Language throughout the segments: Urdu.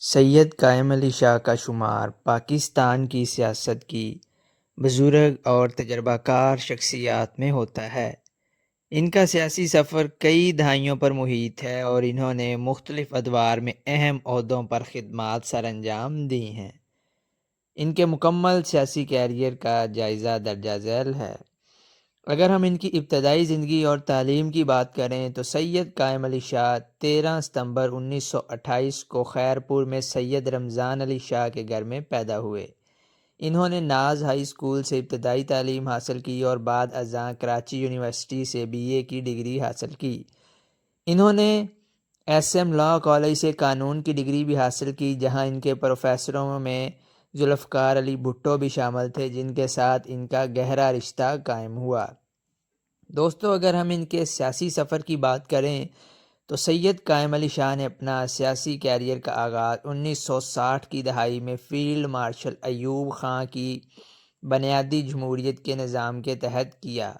سید قائم علی شاہ کا شمار پاکستان کی سیاست کی بزرگ اور تجربہ کار شخصیات میں ہوتا ہے۔ ان کا سیاسی سفر کئی دہائیوں پر محیط ہے اور انہوں نے مختلف ادوار میں اہم عہدوں پر خدمات سر انجام دی ہیں۔ ان کے مکمل سیاسی کیریئر کا جائزہ درجہ ذیل ہے۔ اگر ہم ان کی ابتدائی زندگی اور تعلیم کی بات کریں تو سید قائم علی شاہ 13 ستمبر 1928 کو خیرپور میں سید رمضان علی شاہ کے گھر میں پیدا ہوئے۔ انہوں نے ناز ہائی اسکول سے ابتدائی تعلیم حاصل کی اور بعد ازاں کراچی یونیورسٹی سے BA کی ڈگری حاصل کی۔ انہوں نے SM لاء کالج سے قانون کی ڈگری بھی حاصل کی، جہاں ان کے پروفیسروں میں ذوالفقار علی بھٹو بھی شامل تھے، جن کے ساتھ ان کا گہرا رشتہ قائم ہوا۔ دوستو، اگر ہم ان کے سیاسی سفر کی بات کریں تو سید قائم علی شاہ نے اپنا سیاسی کیریئر کا آغاز 1960 کی دہائی میں فیلڈ مارشل ایوب خان کی بنیادی جمہوریت کے نظام کے تحت کیا۔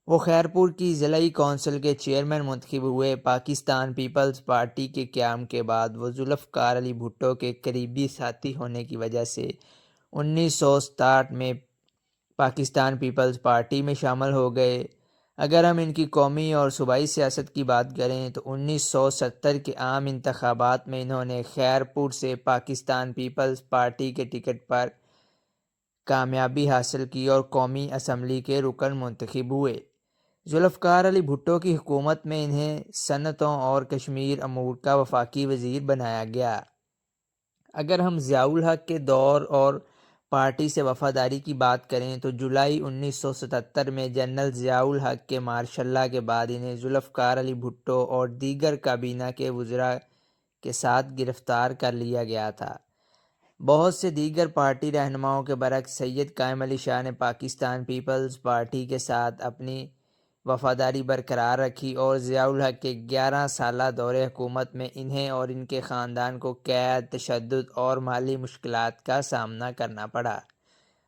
وہ خیرپور کی ضلعی کونسل کے چیئرمین منتخب ہوئے۔ پاکستان پیپلز پارٹی کے قیام کے بعد وہ ذوالفقار علی بھٹو کے قریبی ساتھی ہونے کی وجہ سے 1967 میں پاکستان پیپلز پارٹی میں شامل ہو گئے۔ اگر ہم ان کی قومی اور صوبائی سیاست کی بات کریں تو 1970 کے عام انتخابات میں انہوں نے خیرپور سے پاکستان پیپلز پارٹی کے ٹکٹ پر کامیابی حاصل کی اور قومی اسمبلی کے رکن منتخب ہوئے۔ ذوالفقار علی بھٹو کی حکومت میں انہیں صنعتوں اور کشمیر امور کا وفاقی وزیر بنایا گیا۔ اگر ہم ضیاء الحق کے دور اور پارٹی سے وفاداری کی بات کریں تو جولائی 1977 میں جنرل ضیاء الحق کے مارشل لاء کے بعد انہیں ذوالفقار علی بھٹو اور دیگر کابینہ کے وزراء کے ساتھ گرفتار کر لیا گیا تھا۔ بہت سے دیگر پارٹی رہنماؤں کے برعکس سید قائم علی شاہ نے پاکستان پیپلز پارٹی کے ساتھ اپنی وفاداری برقرار رکھی اور ضیاء الحق کے 11 سالہ دور حکومت میں انہیں اور ان کے خاندان کو قید، تشدد اور مالی مشکلات کا سامنا کرنا پڑا۔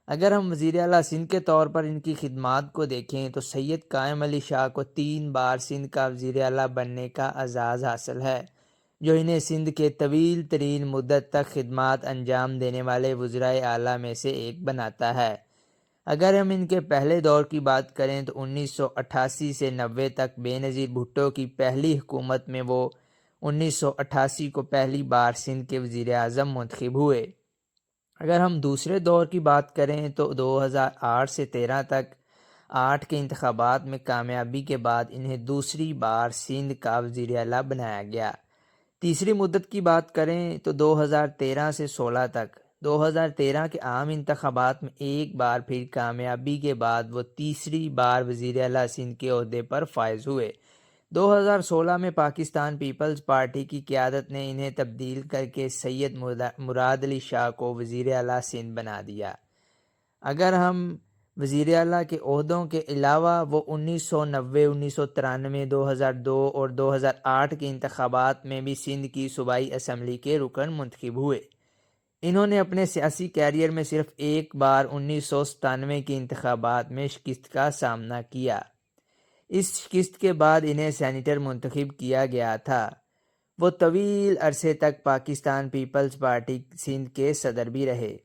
اگر ہم وزیر اعلیٰ سندھ کے طور پر ان کی خدمات کو دیکھیں تو سید قائم علی شاہ کو 3 بار سندھ کا وزیر اعلیٰ بننے کا اعزاز حاصل ہے، جو انہیں سندھ کے طویل ترین مدت تک خدمات انجام دینے والے وزرائے اعلیٰ میں سے ایک بناتا ہے۔ اگر ہم ان کے پہلے دور کی بات کریں تو 1988 سے 90 تک بے نظیر بھٹو کی پہلی حکومت میں وہ 1988 کو پہلی بار سندھ کے وزیر اعظم منتخب ہوئے۔ اگر ہم دوسرے دور کی بات کریں تو 2008 سے 13 تک 8 کے انتخابات میں کامیابی کے بعد انہیں دوسری بار سندھ کا وزیر اعلیٰ بنایا گیا۔ تیسری مدت کی بات کریں تو 2013 سے 16 تک 2013 کے عام انتخابات میں ایک بار پھر کامیابی کے بعد وہ تیسری بار وزیر اعلیٰ سندھ کے عہدے پر فائز ہوئے۔ 2016 میں پاکستان پیپلز پارٹی کی قیادت نے انہیں تبدیل کر کے سید مراد علی شاہ کو وزیر اعلیٰ سندھ بنا دیا۔ اگر ہم وزیر اعلیٰ کے عہدوں کے علاوہ وہ 1990، 1993، 2002 اور 2008 کے انتخابات میں بھی سندھ کی صوبائی اسمبلی کے رکن منتخب ہوئے۔ انہوں نے اپنے سیاسی کیریئر میں صرف ایک بار 1997 کے انتخابات میں شکست کا سامنا کیا۔ اس شکست کے بعد انہیں سینیٹر منتخب کیا گیا تھا۔ وہ طویل عرصے تک پاکستان پیپلز پارٹی سندھ کے صدر بھی رہے۔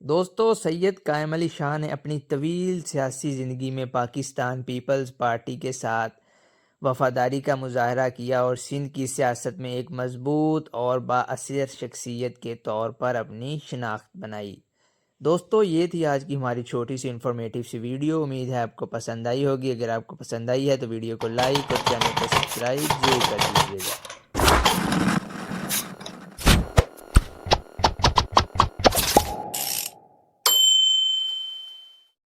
دوستو، سید قائم علی شاہ نے اپنی طویل سیاسی زندگی میں پاکستان پیپلز پارٹی کے ساتھ وفاداری کا مظاہرہ کیا اور سندھ کی سیاست میں ایک مضبوط اور بااثر شخصیت کے طور پر اپنی شناخت بنائی۔ دوستو، یہ تھی آج کی ہماری چھوٹی سی انفارمیٹیو سی ویڈیو۔ امید ہے آپ کو پسند آئی ہوگی۔ اگر آپ کو پسند آئی ہے تو ویڈیو کو لائک اور چینل کو سبسکرائب ضرور کر دیجیے گا۔